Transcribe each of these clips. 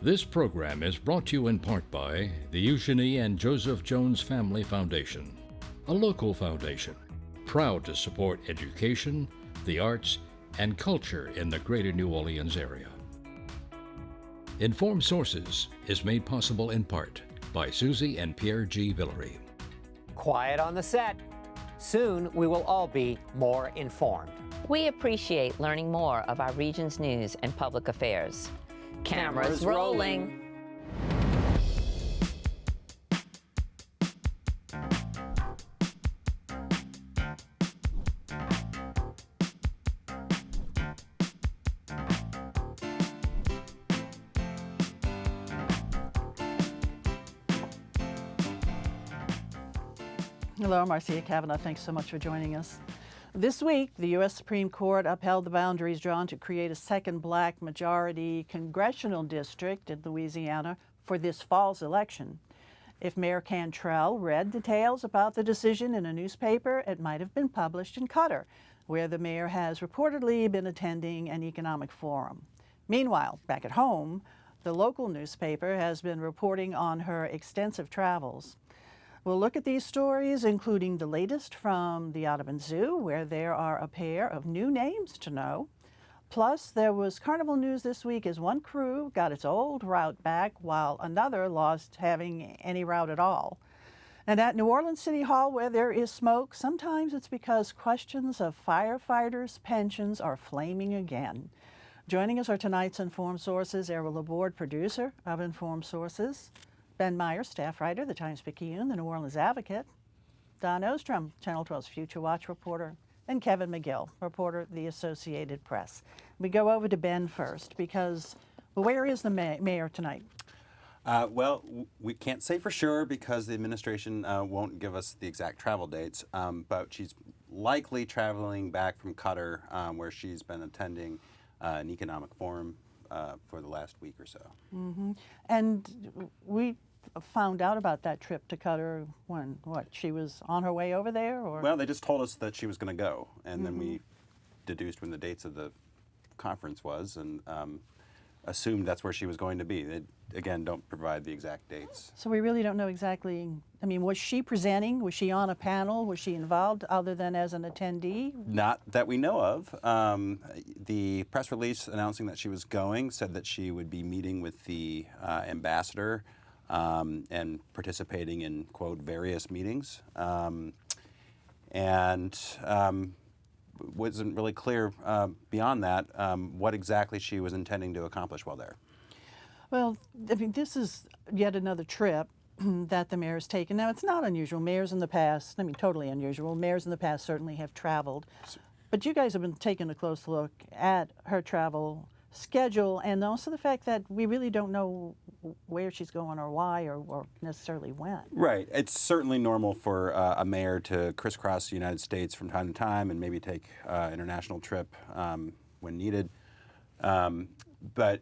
This program is brought to you in part by the Eugenie and Joseph Jones Family Foundation, a local foundation proud to support education, the arts, and culture in the greater New Orleans area. Informed Sources is made possible in part by Susie and Pierre G. Villery. Quiet on the set. Soon we will all be more informed. We appreciate learning more of our region's news and public affairs. Cameras rolling. Hello, Marcia Kavanaugh. Thanks so much for joining us. This week, the U.S. Supreme Court upheld the boundaries drawn to create a second black majority congressional district in Louisiana for this fall's election. If Mayor Cantrell read details about the decision in a newspaper, it might have been published in Qatar, where the mayor has reportedly been attending an economic forum. Meanwhile, back at home, the local newspaper has been reporting on her extensive travels. We'll look at these stories, including the latest from the Audubon Zoo, where there are a pair of new names to know. Plus, there was Carnival news this week as one crew got its old route back while another lost having any route at all. And at New Orleans City Hall, where there is smoke, sometimes it's because questions of firefighters' pensions are flaming again. Joining us are tonight's Informed Sources, Errol, Laborde, producer of Informed Sources, Ben Meyer, staff writer, the Times-Picayune, the New Orleans Advocate, Don Ostrom, Channel 12's Future Watch reporter, and Kevin McGill, reporter, the Associated Press. We go over to Ben first because, well, where is the mayor tonight? Well, we can't say for sure because the administration won't give us the exact travel dates, but she's likely traveling back from Qatar, where she's been attending an economic forum for the last week or so. Mm-hmm. And we found out about that trip to Qatar when, she was on her way over there? Or? Well, they just told us that she was going to go, and then we deduced when the dates of the conference was and assumed that's where she was going to be. They, again, don't provide the exact dates. So we really don't know exactly. I mean, was she presenting? Was she on a panel? Was she involved other than as an attendee? Not that we know of. The press release announcing that she was going said that she would be meeting with the ambassador and participating in, quote, various meetings. And wasn't really clear beyond that what exactly she was intending to accomplish while there. Well, I mean, this is yet another trip that the mayor's taken. Now, it's not unusual. Mayors in the past, I mean, totally unusual. Mayors in the past certainly have traveled. But you guys have been taking a close look at her travel schedule and also the fact that we really don't know where she's going or why or necessarily when. Right. It's certainly normal for a mayor to crisscross the United States from time to time and maybe take an international trip when needed. But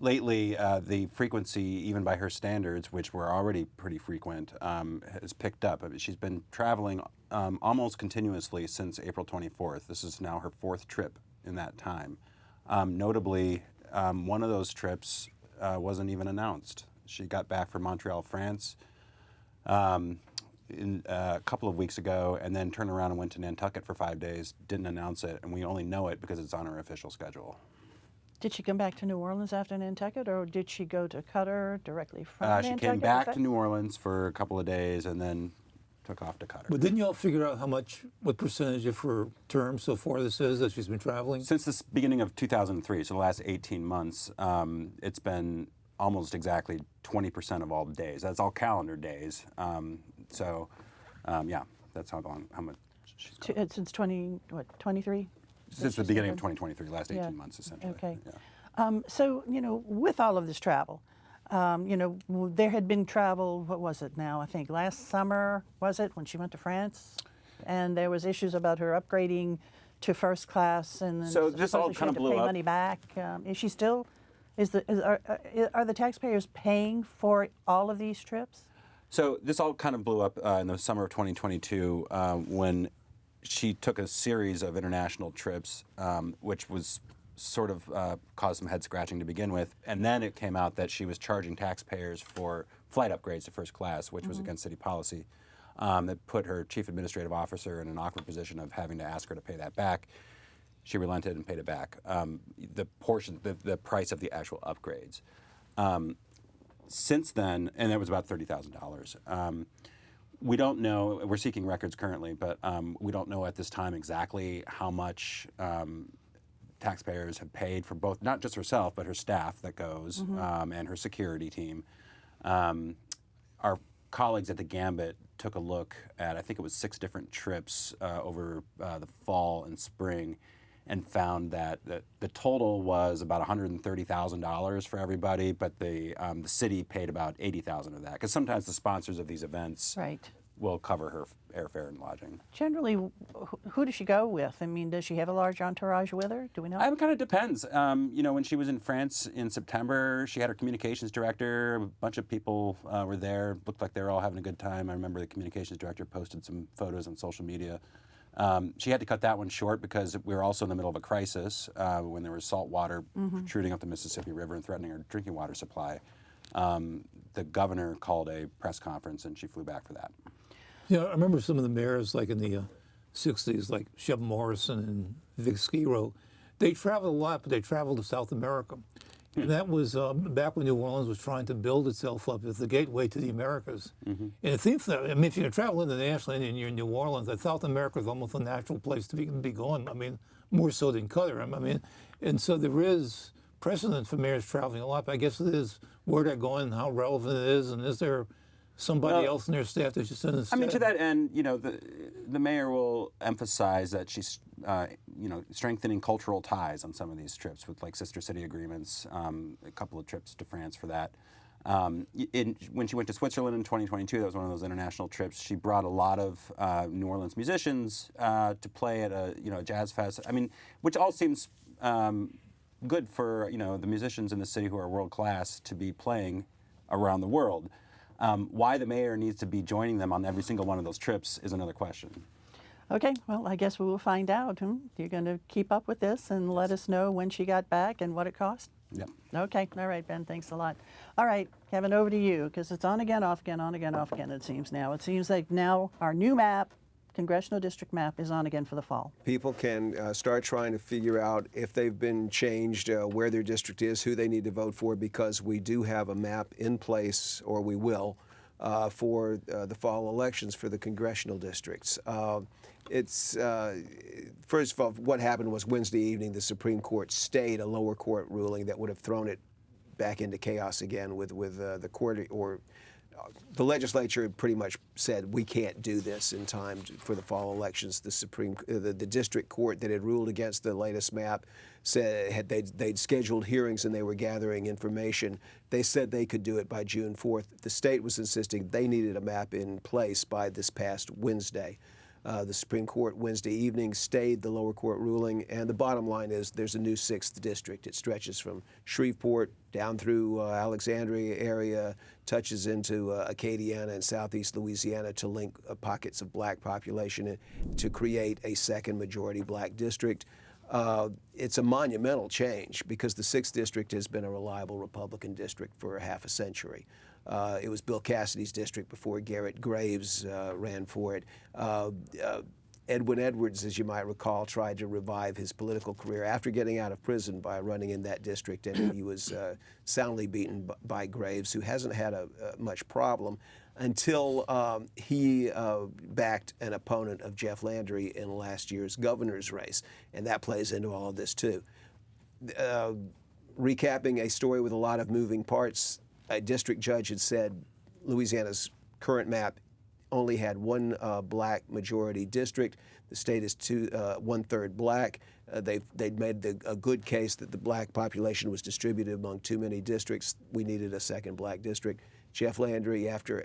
lately, the frequency, even by her standards, which were already pretty frequent, has picked up. I mean, she's been traveling almost continuously since April 24th. This is now her fourth trip in that time. Notably, one of those trips wasn't even announced. She got back from Montreal, France a couple of weeks ago and then turned around and went to Nantucket for 5 days, didn't announce it, and we only know it because it's on her official schedule. Did she come back to New Orleans after Nantucket, or did she go to Qatar directly from Nantucket? She came back to New Orleans for a couple of days and then took off to Qatar. But didn't you all figure out what percentage of her term so far this is that she's been traveling? Since the beginning of 2003, so the last 18 months, it's been almost exactly 20% of all days. That's all calendar days. Yeah, that's how much she's gone. Since 23? Since the beginning of 2023, last 18 months, essentially. Okay. Yeah. So, with all of this travel, there had been travel, what was it now? I think last summer, was it, when she went to France? And there was issues about her upgrading to first class, and then so this all kind of blew pay up. money back. Is she still? Are the taxpayers paying for all of these trips? So this all kind of blew up in the summer of 2022 when she took a series of international trips, which was sort of caused some head scratching to begin with. And then it came out that she was charging taxpayers for flight upgrades to first class, which was against city policy. That put her chief administrative officer in an awkward position of having to ask her to pay that back. She relented and paid it back. The price of the actual upgrades. Since then, and it was about $30,000. We don't know, we're seeking records currently, but we don't know at this time exactly how much taxpayers have paid for both, not just herself, but her staff that goes and her security team. Our colleagues at the Gambit took a look at, I think it was 6 different trips over the fall and spring, and found that the total was about $130,000 for everybody, but the city paid about $80,000 of that, because sometimes the sponsors of these events will cover her airfare and lodging. Generally, who does she go with? I mean, does she have a large entourage with her? Do we know? It kind of depends. You know, when she was in France in September, she had her communications director. A bunch of people were there. Looked like they were all having a good time. I remember the communications director posted some photos on social media. She had to cut that one short because we were also in the middle of a crisis when there was salt water protruding up the Mississippi River and threatening her drinking water supply. The governor called a press conference and she flew back for that. Yeah, I remember some of the mayors, like in the 60s, like Shep Morrison and Vic Skiro. They traveled a lot, but they traveled to South America. And that was back when New Orleans was trying to build itself up as the gateway to the Americas. And it seems that, I mean, if you're going to travel internationally and you're in New Orleans, that South America is almost a natural place to be going. I mean, more so than Qatar. I mean, and so there is precedent for mayors traveling a lot, but I guess it is where they're going, how relevant it is, and is there somebody else in their staff that should send instead? I mean, to that end, you know, the mayor will emphasize that she's, you know, strengthening cultural ties on some of these trips with like sister city agreements, a couple of trips to France for that. When she went to Switzerland in 2022, that was one of those international trips, she brought a lot of New Orleans musicians to play at a jazz fest. I mean, which all seems good for the musicians in the city who are world class to be playing around the world. Why the mayor needs to be joining them on every single one of those trips is another question. Okay, well, I guess we will find out. You're going to keep up with this and let us know when she got back and what it cost? Yep. Okay, all right, Ben, thanks a lot. All right, Kevin, over to you, because it's on again, off again, on again, off again, it seems now. It seems like now our new map, Congressional District Map, is on again for the fall. People can start trying to figure out if they've been changed, where their district is, who they need to vote for, because we do have a map in place, or we will, for the fall elections for the congressional districts. It's first of all, what happened was Wednesday evening, the Supreme Court stayed a lower court ruling that would have thrown it back into chaos again with the court, or the legislature pretty much said we can't do this in time for the fall elections. The district court that had ruled against the latest map said they'd scheduled hearings and they were gathering information. They said they could do it by June 4th. The state was insisting they needed a map in place by this past Wednesday. The Supreme Court Wednesday evening stayed the lower court ruling, and the bottom line is there's a new 6th district. It stretches from Shreveport down through Alexandria area, touches into Acadiana and southeast Louisiana to link pockets of black population to create a second majority black district. It's a monumental change because the 6th district has been a reliable Republican district for half a century. It was Bill Cassidy's district before Garrett Graves ran for it. Edwin Edwards, as you might recall, tried to revive his political career after getting out of prison by running in that district, and he was soundly beaten by Graves, who hasn't had much problem until he backed an opponent of Jeff Landry in last year's governor's race, and that plays into all of this too. Recapping a story with a lot of moving parts, a district judge had said Louisiana's current map only had one black majority district. The state is 1/3 black. They'd made a good case that the black population was distributed among too many districts. We needed a second black district. Jeff Landry, after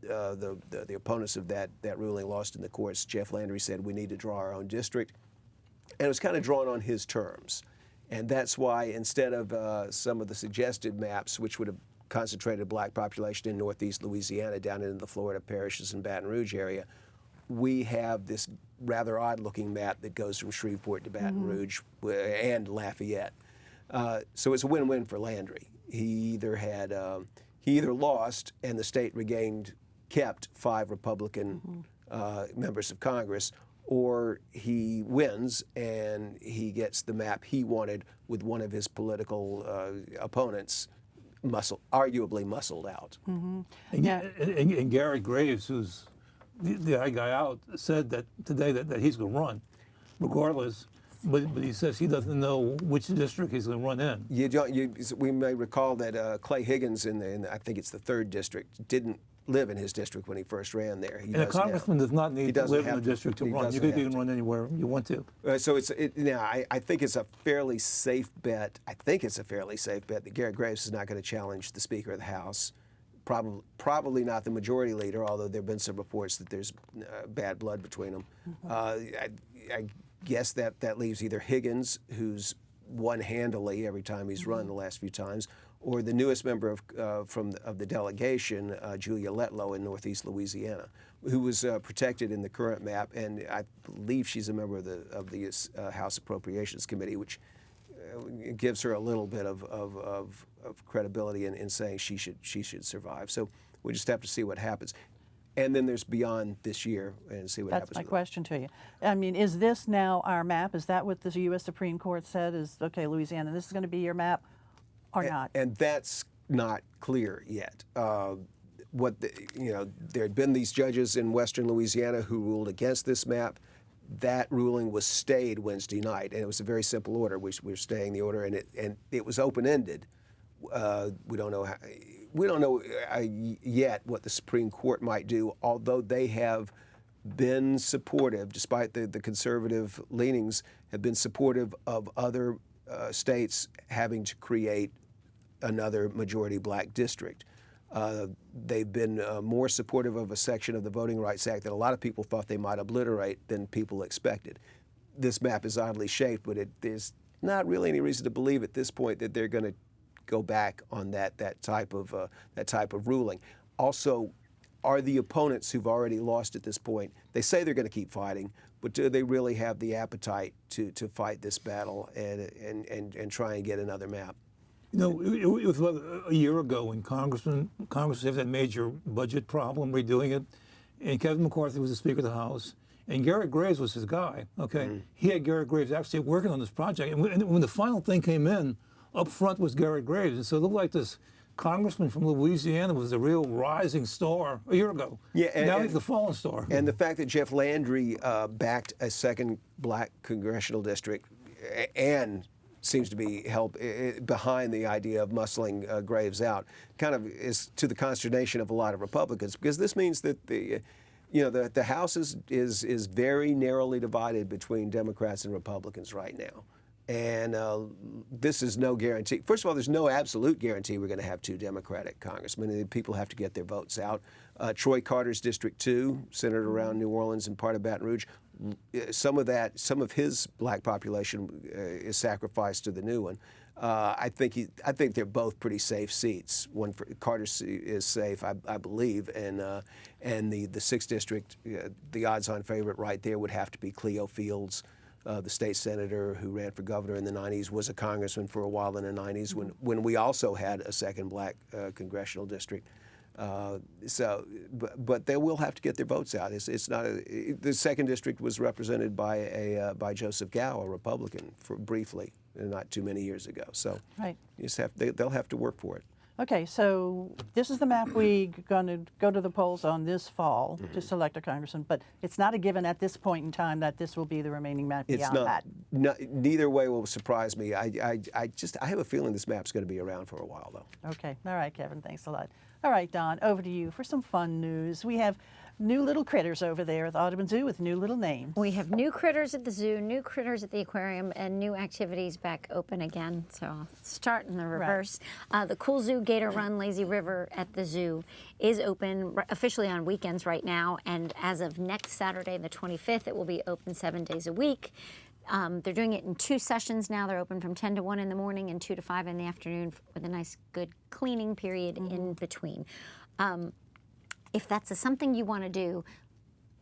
the opponents of that ruling lost in the courts, Jeff Landry said we need to draw our own district. And it was kind of drawn on his terms. And that's why instead of some of the suggested maps, which would have concentrated black population in northeast Louisiana down into the Florida parishes and Baton Rouge area, we have this rather odd-looking map that goes from Shreveport to Baton Rouge and Lafayette. So it's a win-win for Landry. He either lost and the state kept 5 Republican members of Congress, or he wins and he gets the map he wanted with one of his political opponents arguably muscled out. And Garrett Graves, who's the guy out, said that today that he's going to run, regardless. But he says he doesn't know which district he's going to run in. We may recall that Clay Higgins in I think it's the 3rd district didn't live in his district when he first ran there. And a congressman does not need to live in a district to run. You can run anywhere you want to. So I think it's a fairly safe bet. I think it's a fairly safe bet that Garrett Graves is not going to challenge the Speaker of the House. Probably not the majority leader, although there have been some reports that there's bad blood between them. I guess that leaves either Higgins, who's won handily every time he's run the last few times, or the newest member of the delegation, Julia Letlow in Northeast Louisiana, who was protected in the current map, and I believe she's a member of the House Appropriations Committee, which gives her a little bit of credibility in saying she should survive. So we just have to see what happens. And then there's beyond this year and see what happens. That's my question to you. I mean, is this now our map? Is that what the U.S. Supreme Court said? Is, okay, Louisiana, this is going to be your map or not? And that's not clear yet. There had been these judges in western Louisiana who ruled against this map. That ruling was stayed Wednesday night, and it was a very simple order. We're staying the order, and it was open-ended. We don't know yet what the Supreme Court might do, although they have been supportive, despite the conservative leanings, have been supportive of other states having to create another majority black district. They've been more supportive of a section of the Voting Rights Act that a lot of people thought they might obliterate than people expected. This map is oddly shaped, but there's not really any reason to believe at this point that they're going to go back on that type of ruling. Also, are the opponents who've already lost at this point, they say they're going to keep fighting, but do they really have the appetite to fight this battle and try and get another map? You know, it was about a year ago when Congress had that major budget problem, redoing it, and Kevin McCarthy was the Speaker of the House, and Garrett Graves was his guy, okay? He had Garrett Graves actually working on this project, and when the final thing came in, up front was Garrett Graves, and so it looked like this congressman from Louisiana was a real rising star a year ago. Yeah, and now he's the fallen star. And the fact that Jeff Landry backed a second black congressional district and seems to be behind the idea of muscling Graves out kind of is to the consternation of a lot of Republicans, because this means that the House is very narrowly divided between Democrats and Republicans right now. And this is no guarantee. First of all, there's no absolute guarantee we're going to have 2 Democratic congressmen. People have to get their votes out. Troy Carter's District 2, centered around New Orleans and part of Baton Rouge, some of his black population is sacrificed to the new one. I think they're both pretty safe seats. One for Carter's is safe, I believe, and the 6th district, the odds-on favorite right there would have to be Cleo Fields. The state senator who ran for governor in the 90s was a congressman for a while in the 90s when we also had a second black congressional district. But they will have to get their votes out. It's not the 2nd district was represented by Joseph Gow, a Republican, briefly, not too many years ago. So right. They'll have to work for it. Okay, so this is the map we're going to go to the polls on this fall to select a congressman, but it's not a given at this point in time that this will be the remaining map beyond that. Neither way will surprise me. I have a feeling this map's going to be around for a while, though. Okay, all right, Kevin, thanks a lot. All right, Don, over to you for some fun news. We have new little critters over there at the Audubon Zoo with new little names. We have new critters at the zoo, new critters at the aquarium, and new activities back open again. So I'll start in the reverse. Right. The Cool Zoo Gator Run Lazy River at the zoo is open officially on weekends right now, and as of next Saturday, the 25th, it will be open 7 days a week. They're doing it in 2 sessions now. They're open from 10 to 1 in the morning and 2 to 5 in the afternoon with a nice, good cleaning period in between. If that's something you want to do,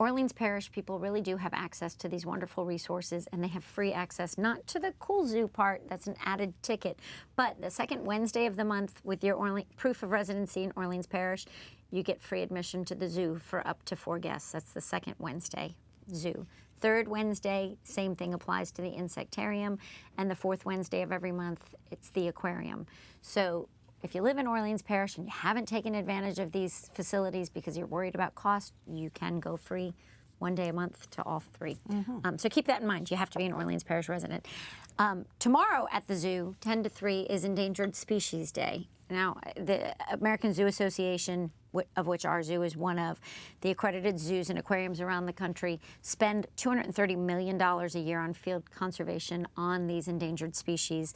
Orleans Parish people really do have access to these wonderful resources, and they have free access, not to the cool zoo part, that's an added ticket, but the second Wednesday of the month with your proof of residency in Orleans Parish, you get free admission to the zoo for up to 4 guests. That's the second Wednesday zoo. Third Wednesday, same thing applies to the insectarium, and the fourth Wednesday of every month, it's the aquarium. So if you live in Orleans Parish and you haven't taken advantage of these facilities because you're worried about cost, you can go free 1 day a month to all 3. So keep that in mind. You have to be an Orleans Parish resident. Tomorrow at the zoo, 10 to 3, is Endangered Species Day. Now, the American Zoo Association, of which our zoo is one of, the accredited zoos and aquariums around the country spend $230 million a year on field conservation on these endangered species.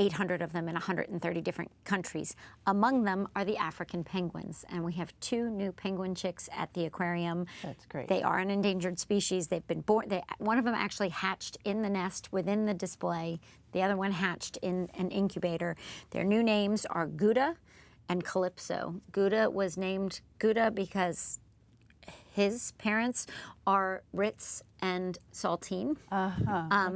800 of them in 130 different countries. Among them are the African penguins, and we have 2 new penguin chicks at the aquarium. That's great. They are an endangered species. They've been born. One of them actually hatched in the nest within the display. The other one hatched in an incubator. Their new names are Gouda and Calypso. Gouda was named Gouda because his parents are Ritz and Saltine.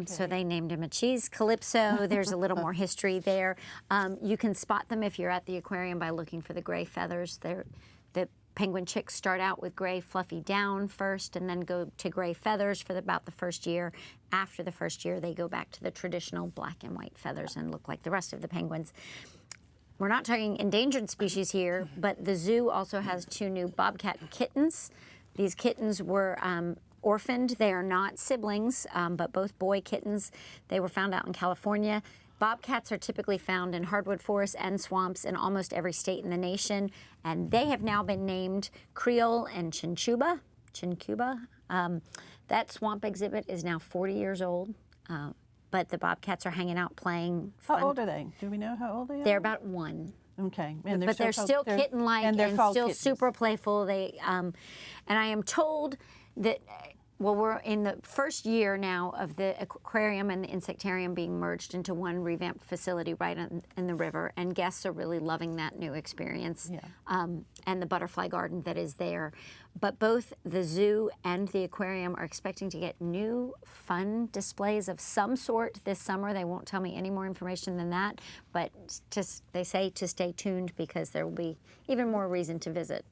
So they named him a cheese. Calypso, there's a little more history there. You can spot them if you're at the aquarium by looking for the gray feathers. The penguin chicks start out with gray fluffy down first and then go to gray feathers for about the first year. After the first year, they go back to the traditional black and white feathers and look like the rest of the penguins. We're not talking endangered species here, but the zoo also has 2 new bobcat kittens. These kittens were orphaned. They are not siblings, but both boy kittens. They were found out in California. Bobcats are typically found in hardwood forests and swamps in almost every state in the nation, and they have now been named Creole and Chincuba. That swamp exhibit is now 40 years old, but the bobcats are hanging out playing fun. How old are they? Do we know how old they are? They're about 1. Okay. But they're still kitten-like and still kittens. Super playful. And I am told that, well, we're in the first year now of the aquarium and the insectarium being merged into one revamped facility right in the river, and guests are really loving that new experience, and the butterfly garden that is there. But both the zoo and the aquarium are expecting to get new fun displays of some sort this summer. They won't tell me any more information than that, but they say to stay tuned because there will be even more reason to visit.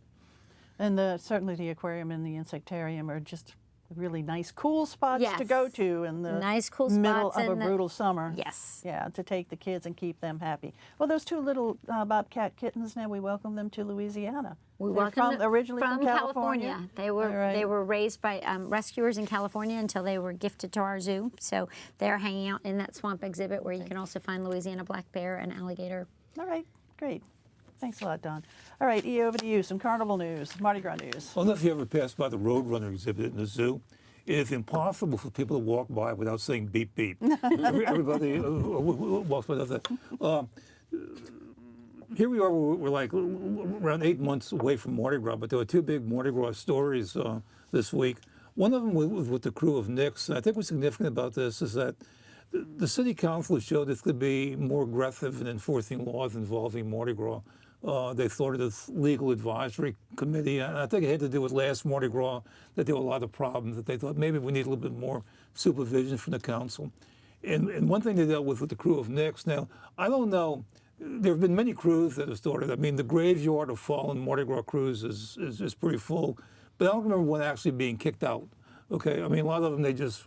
And certainly the aquarium and the insectarium are just really nice, cool spots to go to in the middle of a brutal summer. Yes. Yeah, to take the kids and keep them happy. Well, those 2 little bobcat kittens, now we welcome them to Louisiana. We welcome them originally from California. They were raised by rescuers in California until they were gifted to our zoo. So they're hanging out in that swamp exhibit where you can also find Louisiana black bear and alligator. All right, great. Thanks a lot, Don. All right, E, over to you. Some Carnival news, Mardi Gras news. I don't know if you ever passed by the Roadrunner exhibit in the zoo. It is impossible for people to walk by without saying beep, beep. Everybody walks by does that. Here we are, we're like around 8 months away from Mardi Gras, but there were 2 big Mardi Gras stories this week. One of them was with the crew of Nix. I think what's significant about this is that the city council showed this could be more aggressive in enforcing laws involving Mardi Gras. They started this legal advisory committee, and I think it had to do with last Mardi Gras, that there were a lot of problems, that they thought maybe we need a little bit more supervision from the council. And one thing they dealt with the crew of Nix. Now, I don't know, there have been many crews that have started. I mean, the graveyard of fallen Mardi Gras crews is pretty full, but I don't remember one actually being kicked out. Okay, I mean, a lot of them, they just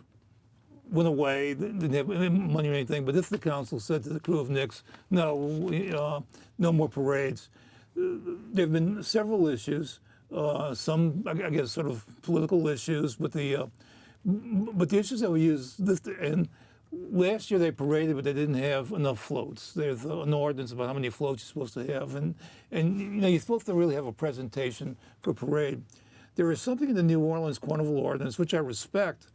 went away, didn't have money or anything, but if the council said to the crew of Nix, no, no more parades. There have been several issues, some, I guess, sort of political issues, but the issues that we use, and last year they paraded, but they didn't have enough floats. There's an ordinance about how many floats you're supposed to have, and you're supposed to really have a presentation for a parade. There is something in the New Orleans Carnival ordinance, which I respect,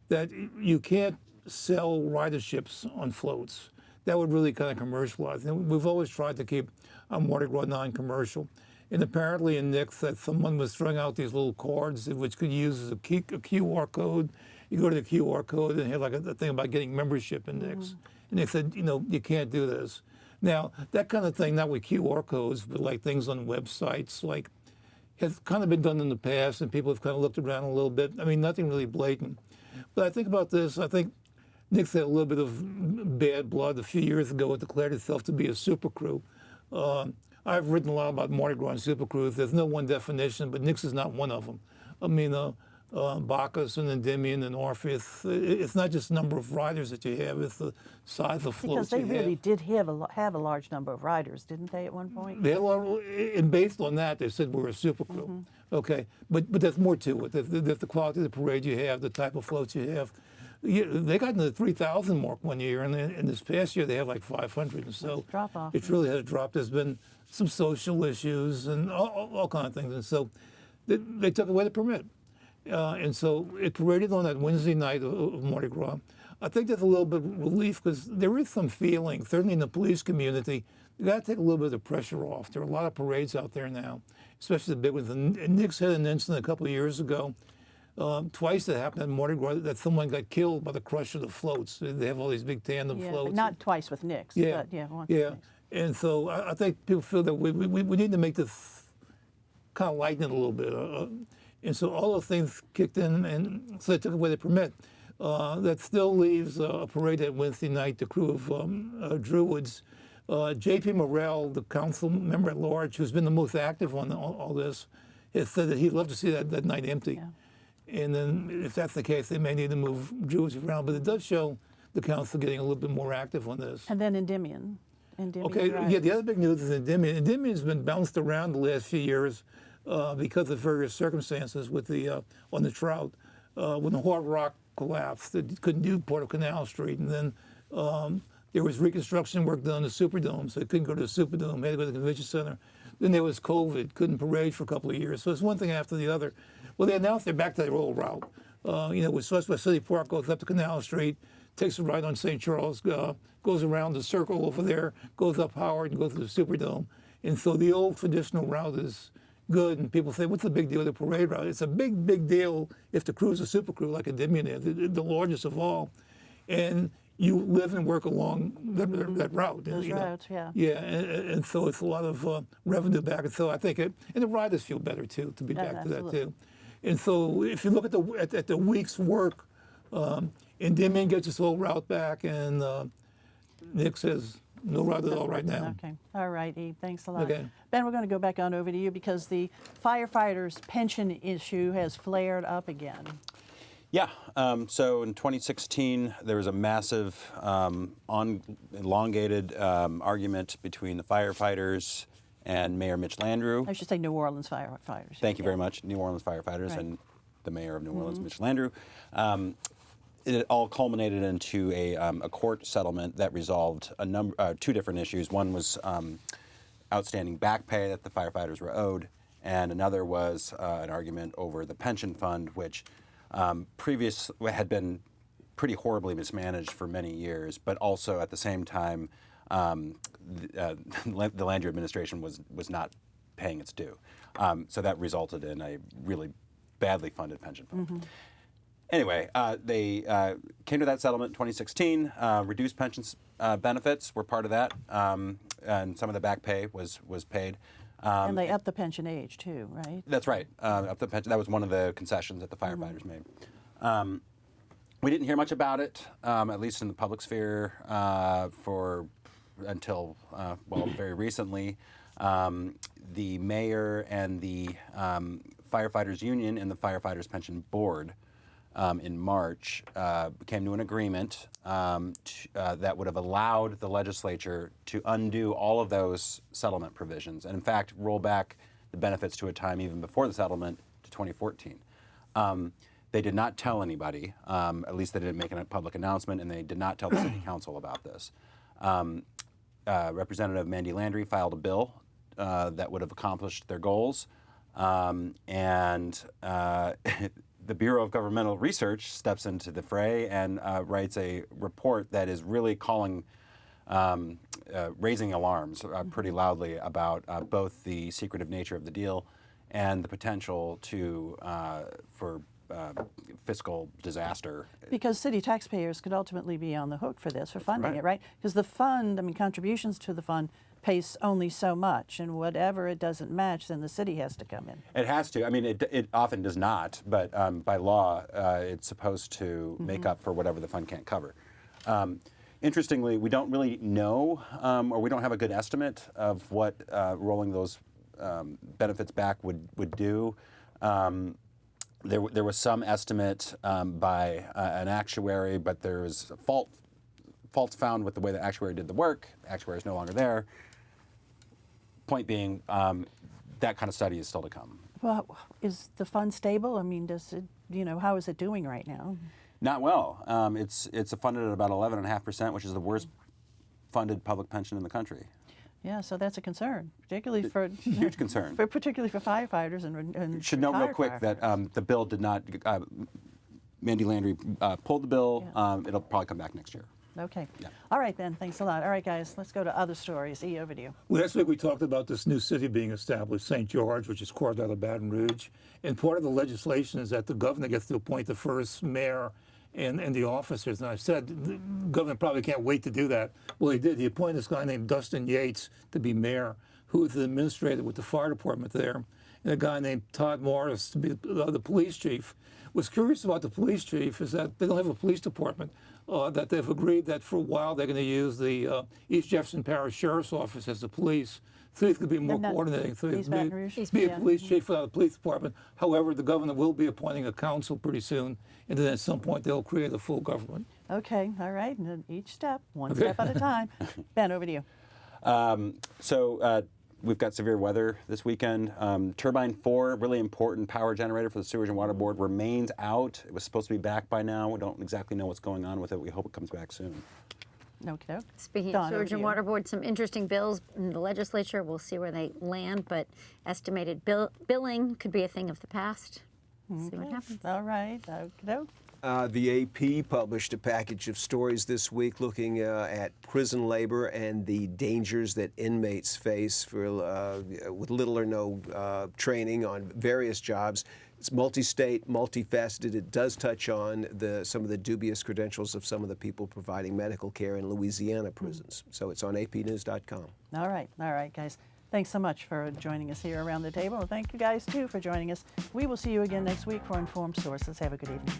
that you can't sell riderships on floats. That would really kind of commercialize. And we've always tried to keep Mardi Gras non-commercial. And apparently in Nix that someone was throwing out these little cards which could use as a QR code. You go to the QR code and have like a thing about getting membership in Nix. And they said, you can't do this. Now, that kind of thing, not with QR codes, but like things on websites, like, has kind of been done in the past, and people have kind of looked around a little bit. I mean, nothing really blatant. But I think about this. I think Nick's had a little bit of bad blood a few years ago. It declared itself to be a super crew. I've written a lot about Mardi Gras and super crews. There's no one definition, but Nick's is not one of them. I mean, Bacchus and Endymion and Orpheus, it's not just the number of riders that you have, it's the size of floats Because they you really have. did have a large number of riders, didn't they, at one point? They had a lot of, and based on that, they said we're a super crew. Okay, but there's more to it. There's the quality of the parade you have, the type of floats you have. They got into the 3,000 mark one year, and in this past year they have like 500. And so drop off. it really has dropped. There's been some social issues and all kinds of things, and so they took away the permit. And so it paraded on that Wednesday night of Mardi Gras. I think there's a little bit of relief because there is some feeling, certainly in the police community, you got to take a little bit of the pressure off. There are a lot of parades out there now, especially the big ones. And Nick's had an incident a couple of years ago. Twice that happened at Mardi Gras that someone got killed by the crush of the floats. They have all these big tandem Yeah, floats. but not twice with Nick's. Yeah, But once yeah. with Nick's. And so I think people feel that we need to make this kind of lighten it a little bit. And so all those things kicked in, and so they took away the permit. That still leaves a parade that Wednesday night, the crew of Druids. J.P. Morrell, the council member at large, who's been the most active on all this, has said that he'd love to see that night empty. Yeah. And then if that's the case, they may need to move Druids around. But it does show the council getting a little bit more active on this. And then Endymion. Okay, yeah, the other big news is Endymion. Endymion's been bounced around the last few years because of various circumstances with the on the trout. When the Hard Rock collapsed, they couldn't do Port of Canal Street, and then there was reconstruction work done on the Superdome, so they couldn't go to the Superdome, had to go to the Convention Center. Then there was COVID, couldn't parade for a couple of years. So it's one thing after the other. Well, they announced they're back to their old route. With Southwest City Park goes up to Canal Street, takes a ride on St. Charles, goes around the circle over there, goes up Howard, and goes to the Superdome. And so the old traditional route is good, and people say, what's the big deal with the parade route? It's a big, big deal if the crew's a super crew like Endymion is, the largest of all. And you live and work along that route. Those routes, yeah. Yeah, and so it's a lot of revenue back. And so I think and the riders feel better too, to be back to that too. And so if you look at the week's work, Endymion gets his whole route back, and Nick says no route at all right now. Okay. All right, Eve. Thanks a lot. Okay. Ben, we're going to go back on over to you because the firefighters' pension issue has flared up again. Yeah, so in 2016, there was a massive, elongated argument between the firefighters and Mayor Mitch Landrieu. I should say New Orleans firefighters. Thank you very much, New Orleans firefighters, Right. and the mayor of New Orleans, Mitch Landrieu. It all culminated into a court settlement that resolved two different issues. One was outstanding back pay that the firefighters were owed, and another was an argument over the pension fund, which previously had been pretty horribly mismanaged for many years, but also at the same time, the Landrieu administration was not paying its due. So that resulted in a really badly funded pension fund. Anyway, they came to that settlement in 2016. Reduced pension benefits were part of that, and some of the back pay was paid. And they upped the pension age too, right? That's right. Up the pension. That was one of the concessions that the firefighters made. We didn't hear much about it, at least in the public sphere, until very recently. The mayor and the firefighters union and the firefighters pension board in March came to an agreement that would have allowed the legislature to undo all of those settlement provisions and, in fact, roll back the benefits to a time even before the settlement to 2014. They did not tell anybody, at least they didn't make a public announcement, and they did not tell the city council about this. Representative Mandy Landry filed a bill that would have accomplished their goals, and the Bureau of Governmental Research steps into the fray and writes a report that is really raising alarms pretty loudly about both the secretive nature of the deal and the potential for fiscal disaster. Because city taxpayers could ultimately be on the hook for this, for funding it, right? Because the fund, I mean, contributions to the fund pays only so much, and whatever it doesn't match, then the city has to come in. It has to. I mean, it often does not, but by law, it's supposed to make up for whatever the fund can't cover. Interestingly, we don't really know, or we don't have a good estimate of what rolling those benefits back would do. There was some estimate by an actuary, but there was faults found with the way the actuary did the work. The actuary is no longer there. Point being, that kind of study is still to come. Well, is the fund stable? I mean, does it, how is it doing right now? Not well. It's funded at about 11.5%, which is the worst funded public pension in the country. Yeah, so that's a concern, particularly for huge concern. Particularly for firefighters and should note real quick that the bill did not. Mandy Landry pulled the bill. Yeah. It'll probably come back next year. Okay. Yeah. All right then. Thanks a lot. All right, guys. Let's go to other stories. E, over to you. Last week we talked about this new city being established, St. George, which is carved out of Baton Rouge. And part of the legislation is that the governor gets to appoint the first mayor and the officers. And I said the governor probably can't wait to do that. Well, he did. He appointed this guy named Dustin Yates to be mayor, who was the administrator with the fire department there, and a guy named Todd Morris to be the police chief. What's curious about the police chief is that they don't have a police department, that they've agreed that for a while they're going to use the East Jefferson Parish Sheriff's Office as the police. So it's going to be more coordinating. So be a police chief without a police department. However, the governor will be appointing a council pretty soon, and then at some point they'll create a full government. Okay, all right. And then each step, one step at a time. Ben, over to you. We've got severe weather this weekend. Turbine 4, really important power generator for the Sewage and Water Board, remains out. It was supposed to be back by now. We don't exactly know what's going on with it. We hope it comes back soon. Okay. Speaking of Sewage and Water Board, some interesting bills in the legislature. We'll see where they land, but estimated billing could be a thing of the past. See what happens. All right. Okay. The AP published a package of stories this week looking at prison labor and the dangers that inmates face with little or no training on various jobs. It's multi-state, multifaceted. It does touch on some of the dubious credentials of some of the people providing medical care in Louisiana prisons. So it's on apnews.com. All right, guys. Thanks so much for joining us here around the table. And thank you guys, too, for joining us. We will see you again next week for Informed Sources. Have a good evening.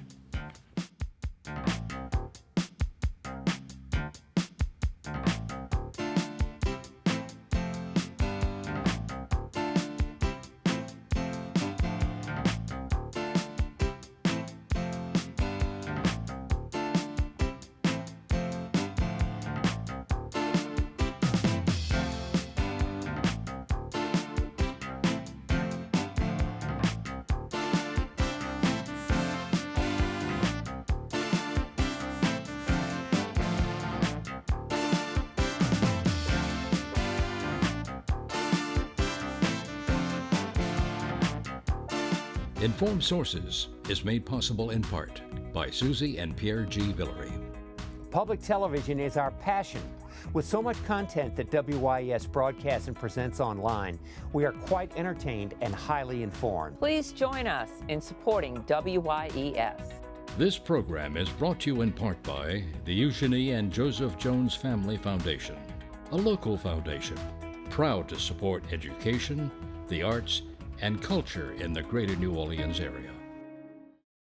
Informed Sources is made possible in part by Susie and Pierre G. Villery. Public television is our passion. With so much content that WYES broadcasts and presents online, we are quite entertained and highly informed. Please join us in supporting WYES. This program is brought to you in part by the Eugenie and Joseph Jones Family Foundation, a local foundation proud to support education, the arts, and culture in the greater New Orleans area.